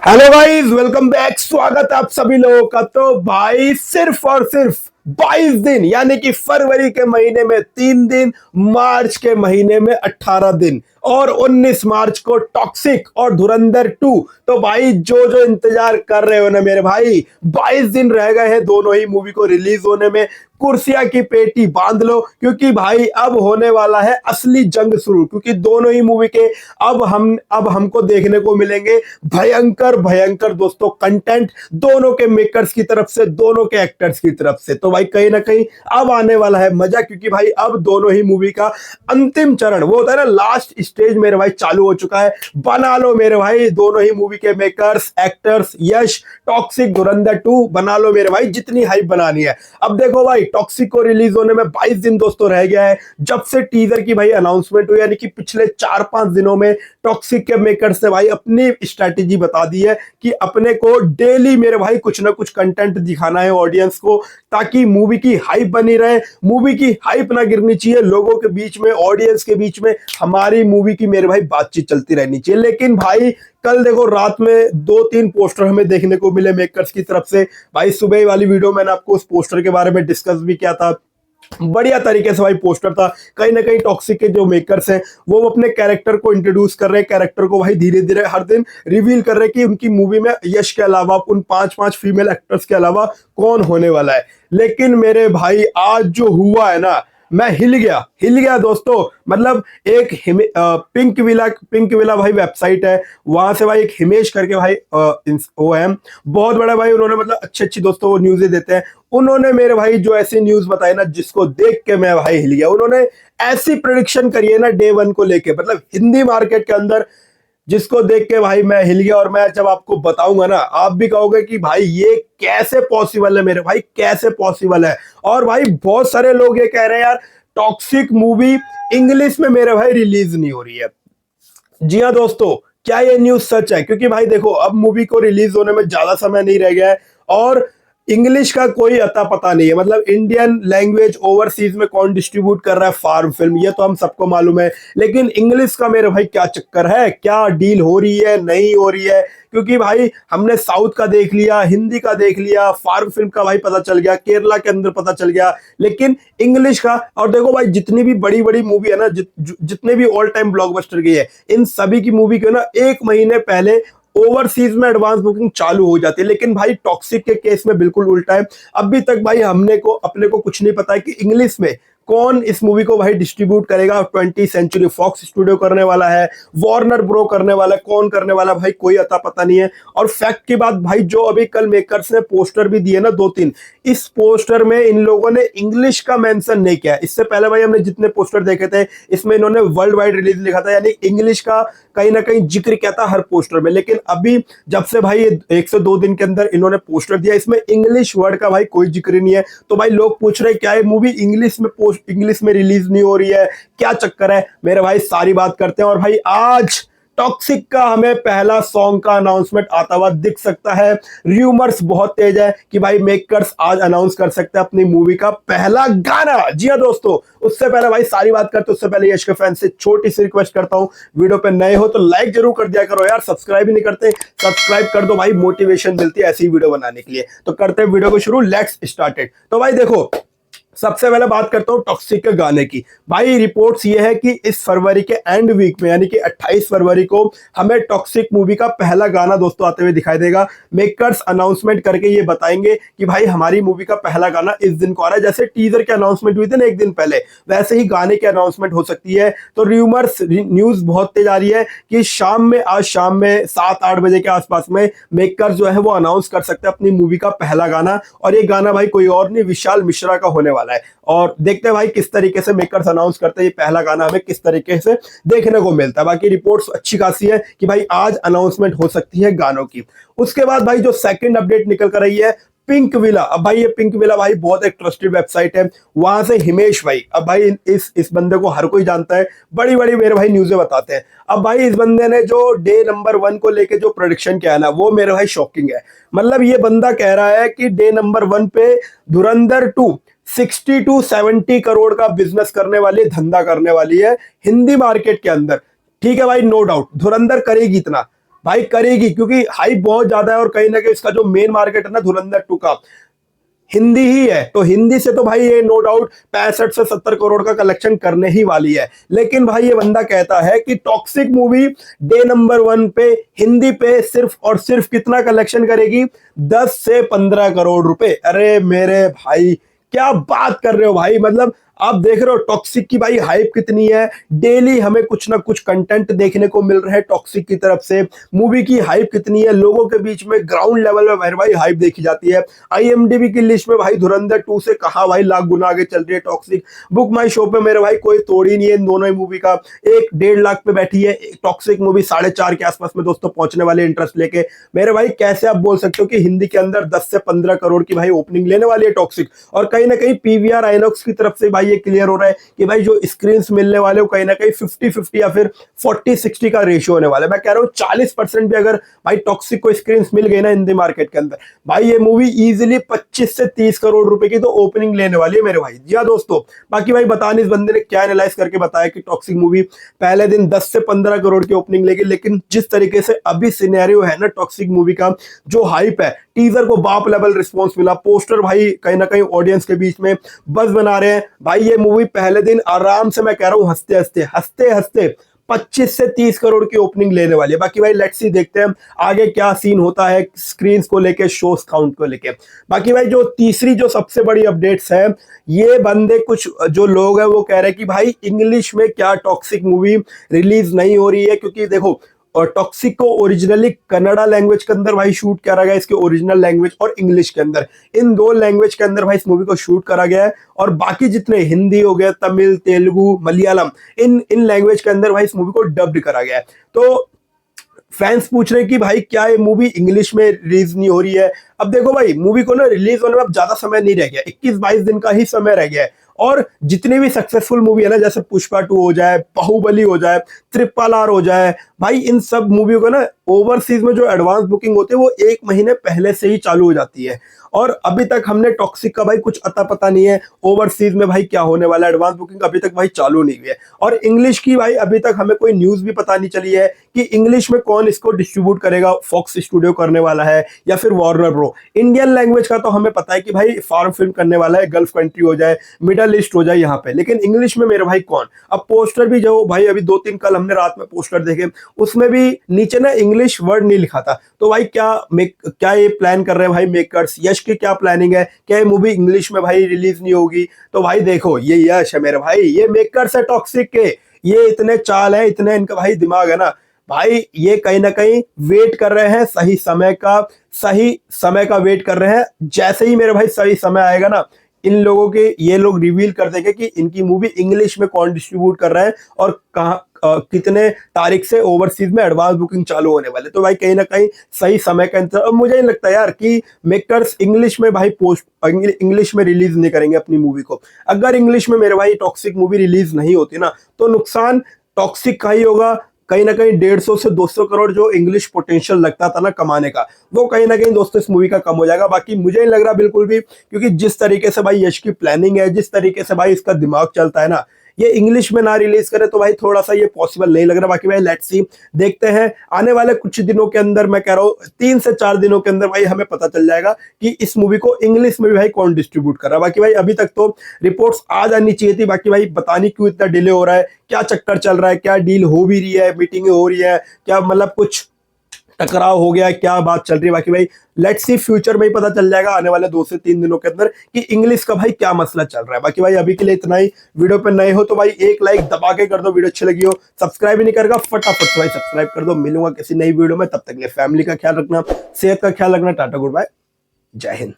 Hello guys, welcome back. स्वागत है आप सभी लोगों का। तो भाई सिर्फ और सिर्फ 22 दिन यानी कि फरवरी के महीने में 3 दिन, मार्च के महीने में 18 दिन और 19 मार्च को टॉक्सिक और धुरंधर 2। तो भाई जो जो इंतजार कर रहे हो ना मेरे भाई, 22 दिन रह गए हैं दोनों ही मूवी को रिलीज होने में। कुर्सियां की पेटी बांध लो, क्योंकि भाई अब होने वाला है असली जंग शुरू। क्योंकि दोनों ही मूवी के अब हमको देखने को मिलेंगे भयंकर भयंकर दोस्तों कंटेंट, दोनों के मेकर्स की तरफ से, दोनों के एक्टर्स की तरफ से। तो भाई कहीं ना कहीं अब आने वाला है मजा, क्योंकि भाई अब दोनों ही मूवी का अंतिम चरण, वो होता है ना लास्ट स्टेज, मेरे भाई चालू हो चुका है। बना लो मेरे भाई दोनों ही मूवी के मेकर्स, एक्टर्स, यश, टॉक्सिक, धुरंधर 2 बना लो मेरे भाई, जितनी हाइप बनानी है। अब देखो भाई, टॉक्सिक को रिलीज होने में 22 दिन दोस्तों रह गया है जब से टीजर की भाई अनाउंसमेंट हुई। यानी कि पिछले 4-5 दिनों में टॉक्सिक के मेकर्स ने भाई अपनी स्ट्रैटेजी बता दी है कि अपने को डेली मेरे भाई कुछ ना कुछ कंटेंट दिखाना है ऑडियंस को, ताकि मूवी की हाइप बनी रहे। मूवी की हाइप ना गिरनी चाहिए, लोगों के बीच में, ऑडियंस के बीच में हमारी मूवी की मेरे भाई बातचीत चलती रहनी चाहिए। लेकिन भाई कल देखो रात में 2-3 पोस्टर हमें देखने को मिले मेकर्स की तरफ से। भाई सुबह वाली वीडियो मैंने आपको उस पोस्टर के बारे में डिस्कस भी किया था, बढ़िया तरीके से भाई पोस्टर था। कहीं ना कहीं टॉक्सिक के जो मेकर्स हैं वो अपने कैरेक्टर को इंट्रोड्यूस कर रहे हैं, कैरेक्टर को भाई धीरे धीरे हर दिन रिवील कर रहे हैं कि उनकी मूवी में यश के अलावा, उन 5-5 फीमेल एक्टर्स के अलावा कौन होने वाला है। लेकिन मेरे भाई आज जो हुआ है ना, मैं हिल गया दोस्तों। मतलब एक पिंक विला भाई वेबसाइट है, वहां से भाई एक हिमेश करके भाई वो है, बहुत बड़ा भाई, उन्होंने मतलब अच्छी अच्छी दोस्तों वो न्यूज़ें देते हैं। उन्होंने मेरे भाई जो ऐसी न्यूज बताई ना, जिसको देख के मैं भाई हिल गया। उन्होंने ऐसी प्रेडिक्शन करी है ना डे 1 को लेके, मतलब हिंदी मार्केट के अंदर, जिसको देख के भाई मैं हिल गया। और मैं जब आपको बताऊंगा ना, आप भी कहोगे कि भाई ये कैसे पॉसिबल है मेरे भाई, कैसे पॉसिबल है। और भाई बहुत सारे लोग ये कह रहे हैं यार टॉक्सिक मूवी इंग्लिश में मेरे भाई रिलीज नहीं हो रही है। जी हाँ दोस्तों, क्या ये न्यूज सच है? क्योंकि भाई देखो अब मूवी को रिलीज होने में ज्यादा समय नहीं रह गया है और इंग्लिश का कोई अता पता नहीं है। मतलब इंडियन लैंग्वेज ओवरसीज में कौन डिस्ट्रीब्यूट कर रहा है फार्म फिल्म, ये तो हम सबको मालूम है। लेकिन इंग्लिश का मेरे भाई क्या चक्कर है, क्या डील हो रही है, नहीं हो रही है? क्योंकि भाई हमने साउथ का देख लिया, हिंदी का देख लिया, फार्म फिल्म का भाई पता चल गया, केरला के अंदर पता चल गया, लेकिन इंग्लिश का। और देखो भाई जितनी भी बड़ी बड़ी मूवी है ना, जितने भी ऑल टाइम ब्लॉकबस्टर गई है, इन सभी की मूवी को ना 1 महीने पहले ओवरसीज में एडवांस बुकिंग चालू हो जाती है। लेकिन भाई टॉक्सिक के केस में बिल्कुल उल्टा है। अभी तक भाई अपने को कुछ नहीं पता है कि इंग्लिश में कौन इस मूवी को भाई डिस्ट्रीब्यूट करेगा। 20th सेंचुरी फॉक्स स्टूडियो करने वाला है, वार्नर ब्रो करने वाला है, कौन करने वाला भाई कोई अता पता नहीं है। और फैक्ट की बात भाई, जो अभी कल मेकर्स ने पोस्टर भी दिए ना 2-3, इस पोस्टर में इन लोगों ने इंग्लिश का मेंशन नहीं किया। इससे पहले भाई हमने जितने पोस्टर देखे थे, इसमें इन्होंने वर्ल्ड वाइड रिलीज लिखा था, यानी इंग्लिश का कहीं ना कहीं जिक्र किया था हर पोस्टर में। लेकिन अभी जब से भाई 1 से 2 दिन के अंदर इन्होंने पोस्टर दिया, इसमें इंग्लिश वर्ड का भाई कोई जिक्र नहीं है। तो भाई लोग पूछ रहे हैं क्या ये मूवी इंग्लिश में रिलीज नहीं हो रही है, क्या चक्कर है? मेरे भाई सारी बात करते हैं। और भाई आज टॉक्सिक का हमें पहला सॉन्ग का अनाउंसमेंट आता हुआ दिख सकता है। र्यूमर्स बहुत तेज है कि भाई मेकर्स आज अनाउंस कर सकते हैं अपनी मूवी का पहला गाना। जी हाँ दोस्तों, उससे पहले भाई सारी बात करते, उससे पहले यश के फैन से छोटी सी रिक्वेस्ट करता हूं, वीडियो पे नए हो तो लाइक जरूर कर दिया करो यार, सब्सक्राइब ही नहीं करते, सब्सक्राइब कर दो भाई, मोटिवेशन मिलती है ऐसी वीडियो बनाने के लिए। तो करते हैं वीडियो को शुरू, लेट्स स्टार्टेड। तो भाई देखो, सबसे पहले बात करता हूं टॉक्सिक के गाने की। भाई रिपोर्ट्स ये है कि इस फरवरी के एंड वीक में, यानी कि 28 फरवरी को हमें टॉक्सिक मूवी का पहला गाना दोस्तों आते हुए दिखाई देगा। मेकर्स अनाउंसमेंट करके ये बताएंगे कि भाई हमारी मूवी का पहला गाना इस दिन को आ रहा है। जैसे टीजर के अनाउंसमेंट हुई थी ना 1 दिन पहले, वैसे ही गाने की अनाउंसमेंट हो सकती है। तो र्यूमर्स, न्यूज बहुत तेज आ रही है कि आज शाम में 7-8 बजे के आसपास में मेकर्स जो है वो अनाउंस कर सकते हैं अपनी मूवी का पहला गाना। और ये गाना भाई कोई और नहीं, विशाल मिश्रा का होने वाला है। और देखते हैं भाई किस तरीके से मेकर्स अनाउंस करते हैं, ये पहला गाना हमें किस तरीके से देखने को मिलता है। बाकी रिपोर्ट्स अच्छी खासी है कि भाई आज अनाउंसमेंट हो सकती है गानों की। उसके बाद भाई जो सेकंड अपडेट निकल कर रही है, पिंक विला। अब भाई ये पिंक विला भाई बहुत एक ट्रस्टेड वेबसाइट है, वहां से हिमेश भाई, अब भाई इस बंदे को हर कोई जानता है, बड़ी बड़ी मेरे भाई न्यूज़ें बताते हैं। अब भाई इस बंदे ने जो डे नंबर 1 को लेके जो प्रोडिक्शन किया है ना, वो मेरे भाई शॉकिंग है। मतलब ये बंदा कह रहा है कि डे नंबर 1 पे धुरंधर 2 60 to 70 करोड़ का बिजनेस करने वाली, धंधा करने वाली है हिंदी मार्केट के अंदर। ठीक है भाई, नो डाउट धुरंधर करेगी इतना। भाई करेगी, क्योंकि हाइप बहुत ज्यादा है और कहीं ना कहीं इसका जो मेन मार्केट है ना धुरंधर 2 का, हिंदी ही है। तो हिंदी से तो भाई ये नो डाउट 65 से 70 करोड़ का कलेक्शन करने ही वाली है। लेकिन भाई ये बंदा कहता है कि टॉक्सिक मूवी डे नंबर 1 पे हिंदी पे सिर्फ और सिर्फ कितना कलेक्शन करेगी, 10 से 15 करोड़ रुपए। अरे मेरे भाई क्या बात कर रहे हो भाई, मतलब आप देख रहे हो टॉक्सिक की भाई हाइप कितनी है। डेली हमें कुछ ना कुछ कंटेंट देखने को मिल रहा है टॉक्सिक की तरफ से। मूवी की हाइप कितनी है, लोगों के बीच में ग्राउंड लेवल में भाई हाइप देखी जाती है। आईएमडीबी की लिस्ट में भाई धुरंधर 2 से कहां भाई लाख गुना आगे चल रही है टॉक्सिक। बुक माई शो पे मेरे भाई कोई तोड़ ही नहीं है इन दोनों ही मूवी का। एक 1.5 लाख पे बैठी है टॉक्सिक मूवी, 4.5 के आसपास में दोस्तों पहुंचने वाले इंटरेस्ट लेके। मेरे भाई कैसे आप बोल सकते हो कि हिंदी के अंदर 10 से 15 करोड़ की भाई ओपनिंग लेने वाली है टॉक्सिक। और कहीं ना कहीं पीवीआर आइनॉक्स की तरफ से भाई ये क्लियर हो रहा है कि भाई जो स्क्रीन मिलने वाले कहीं ना कहीं 50-50 या फिर 40-60 का रेशियो होने वाला है। मैं कह रहा हूं 40% भी अगर भाई टॉक्सिक को स्क्रीन मिल गई ना हिंदी मार्केट के अंदर, भाई ये मूवी इजीली 25 से 30 करोड़ रुपए की तो ओपनिंग लेने वाली है मेरे भाई। जी हाँ दोस्तों, बाकी भाई बता नहीं इस बंदे ने क्या एनालाइज करके बताया कि टॉक्सिक मूवी पहले दिन 10 से 15 करोड़ की ओपनिंग लेगी। लेकिन जिस तरीके से अभी सिनेरियो है ना टॉक्सिक मूवी का, जो हाइप है, टीजर को बाप लेवल रिस्पॉन्स मिला, पोस्टर भाई कहीं ना कहीं ऑडियंस के बीच में बस बना रहे हैं भाई। ये मूवी पहले दिन आराम से मैं कह रहा हूं हंसते हंसते 25 से 30 करोड़ की ओपनिंग लेने वाली है। बाकी भाई लेट्स सी, देखते हैं आगे क्या सीन होता है स्क्रीन को लेके, शोज काउंट को लेके। बाकी भाई जो तीसरी जो सबसे बड़ी अपडेट्स है, ये बंदे कुछ जो लोग हैं वो कह रहे हैं कि भाई इंग्लिश में क्या टॉक्सिक मूवी रिलीज नहीं हो रही है, क्योंकि देखो और टॉक्सिक को ओरिजिनली कन्नड़ा लैंग्वेज के अंदर भाई शूट करा गया, इसके ओरिजिनल लैंग्वेज और इंग्लिश के अंदर, इन 2 लैंग्वेज के अंदर भाई इस मूवी को शूट करा गया है। और बाकी जितने हिंदी हो गया, तमिल, तेलुगु, मलयालम, इन लैंग्वेज के अंदर भाई इस मूवी को डब्ड करा गया है। तो फैंस पूछ रहे हैं कि भाई क्या ये मूवी इंग्लिश में रिलीज नहीं हो रही है। अब देखो भाई मूवी को ना रिलीज होने में अब ज्यादा समय नहीं रह गया, 21-22 दिन का ही समय रह गया है। और जितनी भी सक्सेसफुल मूवी है ना, जैसे पुष्पा 2 हो जाए, बाहुबली हो जाए, RRR हो जाए, भाई इन सब मूवियों को ना ओवरसीज में जो एडवांस बुकिंग होती है वो 1 महीने पहले से ही चालू हो जाती है। और अभी तक हमने टॉक्सिक का भाई कुछ अता पता नहीं है ओवरसीज में भाई क्या होने वाला है, एडवांस बुकिंग अभी तक भाई चालू नहीं हुई है। और इंग्लिश की भाई अभी तक हमें कोई न्यूज भी पता नहीं चली है कि इंग्लिश में कौन इसको डिस्ट्रीब्यूट करेगा, फॉक्स स्टूडियो करने वाला है या फिर वार्नर ब्रो। इंडियन लैंग्वेज का तो हमें पता है कि भाई फॉरेन फिल्म करने वाला है, गल्फ कंट्री हो जाए, मिडल ईस्ट हो जाए यहाँ पे, लेकिन इंग्लिश में मेरे भाई कौन। अब पोस्टर भी जो भाई अभी 2-3 कल हमने रात में पोस्टर देखे, उसमें भी नीचे ना इंग्लिश वर्ड नहीं लिखा था। तो भाई क्या ये प्लान कर रहे हैं भाई मेकर्स, यश की क्या प्लानिंग है, क्या ये मूवी इंग्लिश में भाई रिलीज नहीं होगी। तो भाई देखो ये यश है मेरे भाई, ये मेकर्स है टॉक्सिक के, ये इतने चाल है, इतने इनका भाई दिमाग है ना भाई, ये कहीं ना कहीं वेट कर रहे हैं सही समय का वेट कर रहे हैं। जैसे ही मेरे भाई सही समय आएगा ना, इन लोगों के ये लोग रिवील कर देंगे कि इनकी मूवी इंग्लिश में कौन डिस्ट्रीब्यूट कर रहा है और कहाँ कितने तारीख से ओवरसीज में एडवांस बुकिंग चालू होने वाले। तो भाई कहीं ना कहीं सही समय का इंतजार। मुझे नहीं लगता यार कि मेकर्स इंग्लिश में भाई इंग्लिश में रिलीज नहीं करेंगे अपनी मूवी को। अगर इंग्लिश में मेरे भाई टॉक्सिक मूवी रिलीज नहीं होती ना, तो नुकसान टॉक्सिक का ही होगा। कहीं ना कहीं 150 से 200 करोड़ जो इंग्लिश पोटेंशियल लगता था ना कमाने का, वो कहीं ना कहीं दोस्तों इस मूवी का कम हो जाएगा। बाकी मुझे नहीं लग रहा बिल्कुल भी, क्योंकि जिस तरीके से भाई यश की प्लानिंग है, जिस तरीके से भाई इसका दिमाग चलता है ना, ये इंग्लिश में ना रिलीज करे तो भाई थोड़ा सा ये पॉसिबल नहीं लग रहा। बाकी भाई लेट्स सी, देखते हैं आने वाले कुछ दिनों के अंदर, मैं कह रहा हूँ 3 से 4 दिनों के अंदर भाई हमें पता चल जाएगा कि इस मूवी को इंग्लिश में भी भाई कौन डिस्ट्रीब्यूट कर रहा है। बाकी भाई अभी तक तो रिपोर्ट्स आ जानी चाहिए थी। बाकी भाई पता नहीं क्यों इतना डिले हो रहा है, क्या चक्कर चल रहा है, क्या डील हो भी रही है, मीटिंग हो रही है, क्या मतलब कुछ टकराव हो गया, क्या बात चल रही है। बाकी भाई लेट्स सी, फ्यूचर में ही पता चल जाएगा आने वाले 2 से 3 दिनों के अंदर कि इंग्लिश का भाई क्या मसला चल रहा है। बाकी भाई अभी के लिए इतना ही। वीडियो पे नए हो तो भाई एक लाइक दबा के कर दो, वीडियो अच्छी लगी हो। सब्सक्राइब ही नहीं करेगा फटाफट से भाई सब्सक्राइब कर दो। मिलूंगा किसी नई वीडियो में, तब तक के लिए फैमिली का ख्याल रखना, सेहत का ख्याल रखना। टाटा गुड बाय, जय हिंद।